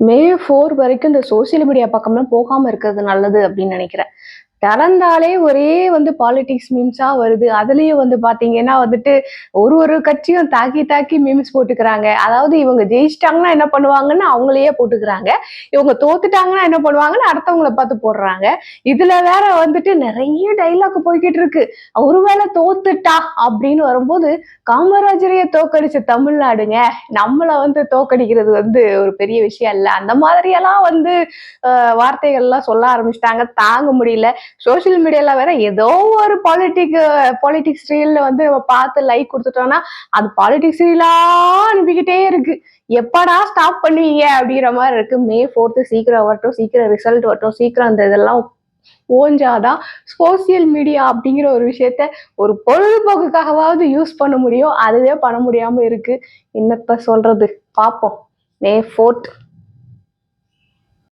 மே 4 வரைக்கும் இந்த social media பக்கம்லாம் போகாம இருக்கிறது நல்லது அப்படின்னு நினைக்கிறேன். திறந்தாலே ஒரே பாலிடிக்ஸ் மீம்ஸா வருது. அதுலயும் பார்த்தீங்கன்னா ஒரு ஒரு கட்சியும் தாக்கி தாக்கி மீம்ஸ் போட்டுக்கிறாங்க. அதாவது இவங்க ஜெயிச்சிட்டாங்கன்னா என்ன பண்ணுவாங்கன்னு அவங்களையே போட்டுக்கிறாங்க. இவங்க தோத்துட்டாங்கன்னா என்ன பண்ணுவாங்கன்னு அடுத்தவங்கள பார்த்து போடுறாங்க. இதுல வேற நெறைய டயலாக் போய்க்கிட்டு இருக்கு. ஒருவேளை தோத்துட்டா அப்படின்னு வரும்போது, காமராஜரையே தோற்கடிச்ச தமிழ்நாடுங்க. நம்மள தோற்கடிக்கிறது ஒரு பெரிய விஷயம் இல்ல. அந்த மாதிரியெல்லாம் வார்த்தைகள்லாம் சொல்ல ஆரம்பிச்சுட்டாங்க. தாங்க முடியல. சோசியல் மீடியால வேற ஏதோ ஒரு பாலிடிக்ஸ் ரீல்ல நம்ம பார்த்து லைக் கொடுத்துட்டோம்னா அது பாலிடிக்ஸ் ரீலா அனுப்பிக்கிட்டே இருக்கு. எப்படா ஸ்டாப் பண்ணுவீங்க அப்படிங்கிற மாதிரி இருக்கு. மே 4 சீக்கிரம் வரட்டும், சீக்கிரம் ரிசல்ட் வரட்டும், சீக்கிரம் அந்த இதெல்லாம் ஓஞ்சாதான் சோசியல் மீடியா அப்படிங்கிற ஒரு விஷயத்த ஒரு பொழுதுபோக்குக்காகவாவது யூஸ் பண்ண முடியும். அதுவே பண்ண முடியாம இருக்கு. என்னத்த சொல்றது, பார்ப்போம். மே 4